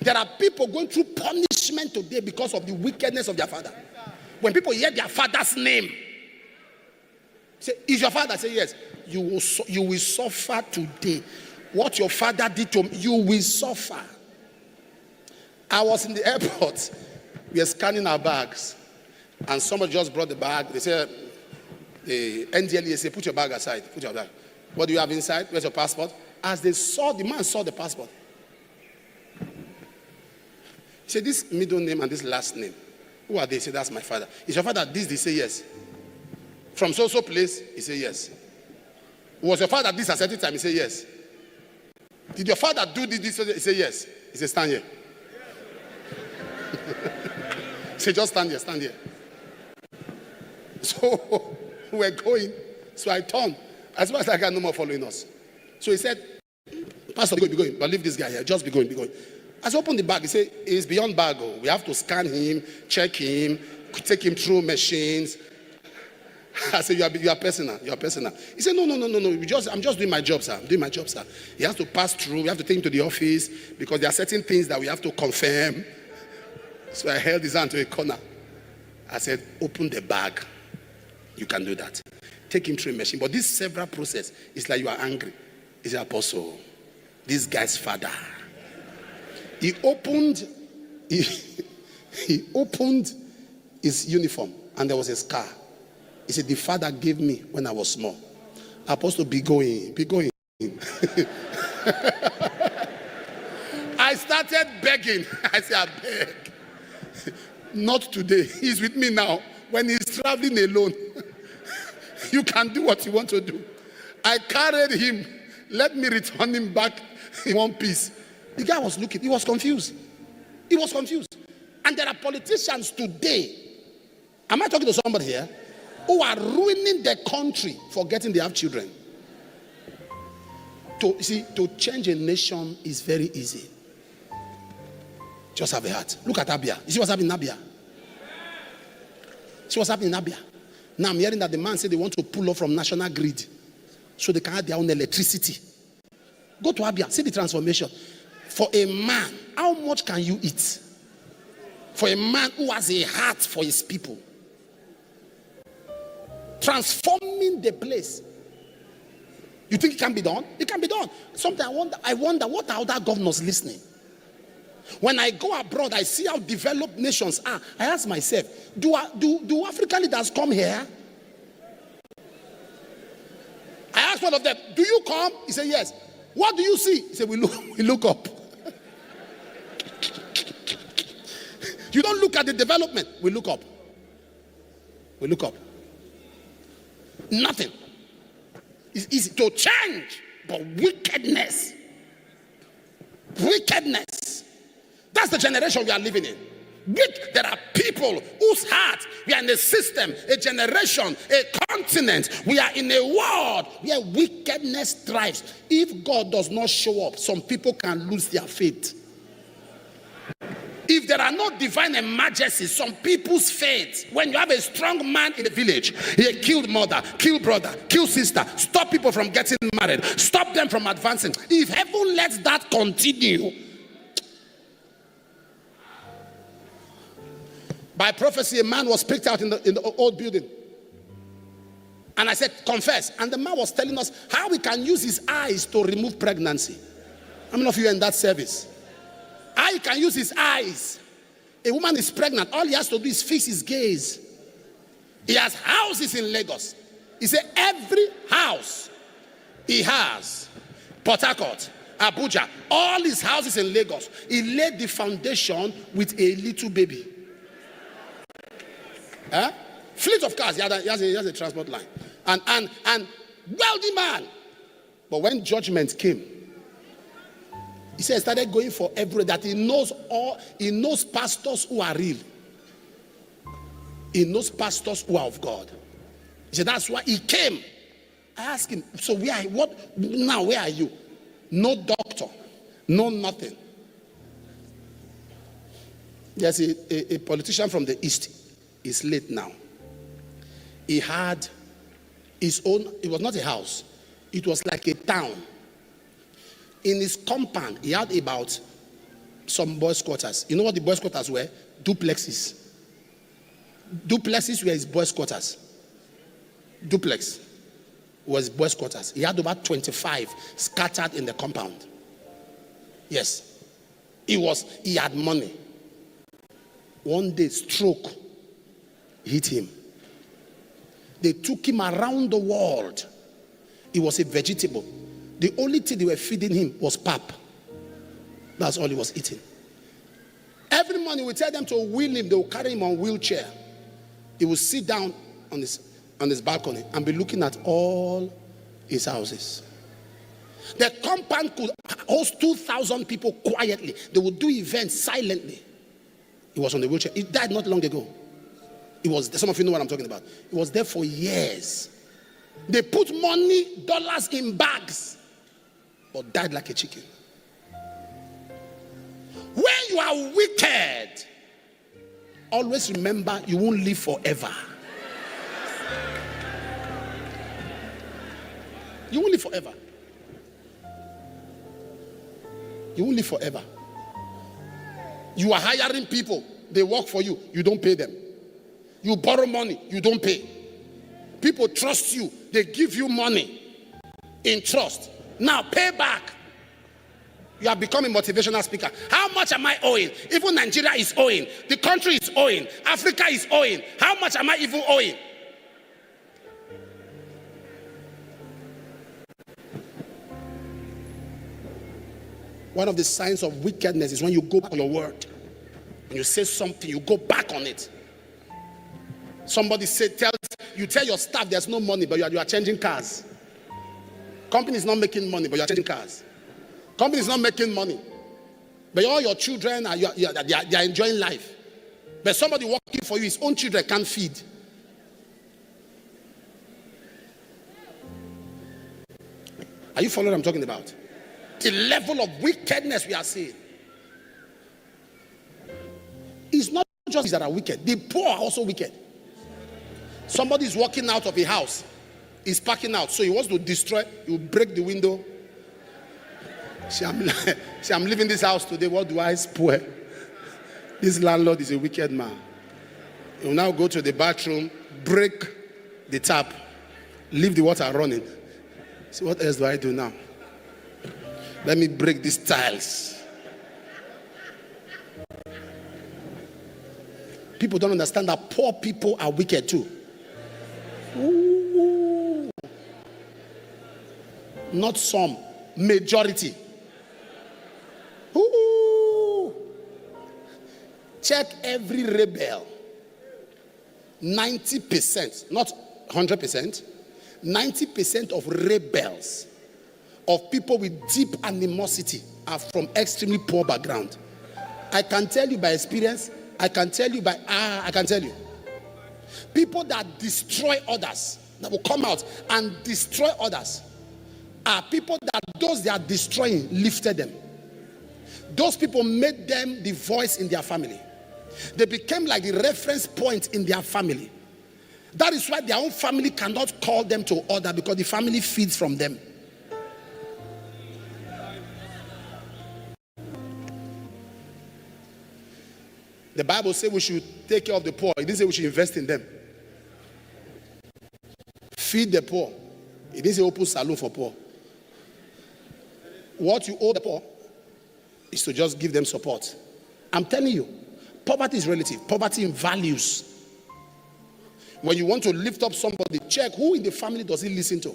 There are people going through punishment today because of the wickedness of their father. When people hear their father's name, say, is your father? Say yes. You will suffer today. What your father did to me, you will suffer. I was in the airport. We are scanning our bags, and somebody just brought the bag. They said, the NDLEA say, put your bag aside. Put your bag. What do you have inside? Where's your passport? As they saw, the man saw the passport. He said, this middle name and this last name, who are they? He said, that's my father. Is your father this? They say yes. From so place? He said yes. Was your father this at a certain time? He said yes. Did your father do this? He said yes. He said, stand here. He said, just stand here, stand here. So we're going. So I turned. As far as I got no more following us. So he said, Pastor, be going, but leave this guy here. Just be going, be going. As I opened the bag, he said, it's beyond bag. We have to scan him, check him, take him through machines. I said, you are personal. You are personal. He said, no. I'm just doing my job, sir. I'm doing my job, sir. He has to pass through. We have to take him to the office because there are certain things that we have to confirm. So I held his hand to a corner. I said, open the bag. You can do that. Take him through a machine. But this several process is like you are angry. He said, Apostle, this guy's father. He opened his uniform and there was a scar. He said, the father gave me when I was small. Apostle, be going. I started begging. I said, I beg. Not today. He's with me now. When he's traveling alone, you can do what you want to do. I carried him. Let me return him back in one piece. The guy was looking. He was confused. He was confused. And there are politicians today. Am I talking to somebody here? Who are ruining the country, forgetting they have children. To change a nation is very easy. Just have a heart. Look at Abia. You see what's happening in Abia? See what's happening in Abia? Now I'm hearing that the man said they want to pull off from national grid so they can have their own electricity. Go to Abia, see the transformation. For a man, how much can you eat? For a man who has a heart for his people. Transforming the place. You think it can be done? It can be done. Sometimes I wonder what are other governors listening? When I go abroad, I see how developed nations are. I ask myself, do African leaders come here? I asked one of them, do you come? He said, yes. What do you see? He said, we look up. You don't look at the development. We look up. We look up. Nothing. It's easy to change, but wickedness. Wickedness. That's the generation we are living in. There are people whose heart, we are in a system, a generation, a continent. We are in a world where wickedness thrives. If God does not show up, some people can lose their faith. If there are no divine emergencies, some people's faith, when you have a strong man in the village, he killed mother, killed brother, killed sister, stop people from getting married, stop them from advancing. If heaven lets that continue, by prophecy, a man was picked out in the old building. And I said, confess. And the man was telling us how we can use his eyes to remove pregnancy. How many of you are in that service? How he can use his eyes. A woman is pregnant. All he has to do is fix his gaze. He has houses in Lagos. He said every house he has, Port Harcourt, Abuja, all his houses in Lagos, he laid the foundation with a little baby. Fleet of cars. He has a transport line. And wealthy man. But when judgment came, he said he started going for every that he knows pastors who are real. He knows pastors who are of God. He said that's why he came. I asked him, so where are you? No doctor, no nothing. There's a politician from the east. He's late now. He had his own, it was not a house. It was like a town. In his compound, he had about some boys' quarters. You know what the boys' quarters were? Duplexes. Duplexes were his boys' quarters. Duplex was boys' quarters. He had over 25 scattered in the compound. Yes. He had money. One day, stroke hit him. They took him around the world. He was a vegetable. The only thing they were feeding him was pap. That's all he was eating. Every morning we tell them to wheel him. They will carry him on a wheelchair. He will sit down on his balcony and be looking at all his houses. The compound could host 2,000 people quietly. They would do events silently. He was on the wheelchair. He died not long ago. Some of you know what I'm talking about. He was there for years. They put money, dollars in bags, but died like a chicken. When you are wicked, always remember you won't live forever. You won't live forever. You won't live forever. You are hiring people. They work for you. You don't pay them. You borrow money. You don't pay. People trust you. They give you money in trust. Now pay back. You have become a motivational speaker. How much am I owing? Even Nigeria is owing. The country is owing. Africa is owing. How much am I even owing? One of the signs of wickedness is when you go back on your word. When you say something, you go back on it. Somebody tell your staff there's no money, but you are changing cars. Company is not making money, but you are changing cars. Company is not making money, but all your children they are enjoying life. But somebody working for you, his own children can't feed. Are you following what I'm talking about? The level of wickedness we are seeing. It's not just these that are wicked. The poor are also wicked. Somebody is walking out of a house. He's parking out. So he wants to destroy. He will break the window. I'm leaving this house today. What do I spoil? This landlord is a wicked man. He will now go to the bathroom, break the tap, leave the water running. So what else do I do now? Let me break these tiles. People don't understand that poor people are wicked too. Ooh. Not some, majority. Ooh. Check every rebel. 90%, not 100%, 90% of rebels, of people with deep animosity, are from extremely poor background. I can tell you by experience. I can tell you. People that destroy others, that will come out and destroy others, are people that those they are destroying lifted them. Those people made them the voice in their family. They became like the reference point in their family. That is why their own family cannot call them to order, because the family feeds from them. The Bible says we should take care of the poor. It didn't say we should invest in them. Feed the poor. It didn't say open salon for poor. What you owe the poor is to just give them support. I'm telling you, poverty is relative. Poverty in values. When you want to lift up somebody, check who in the family does he listen to.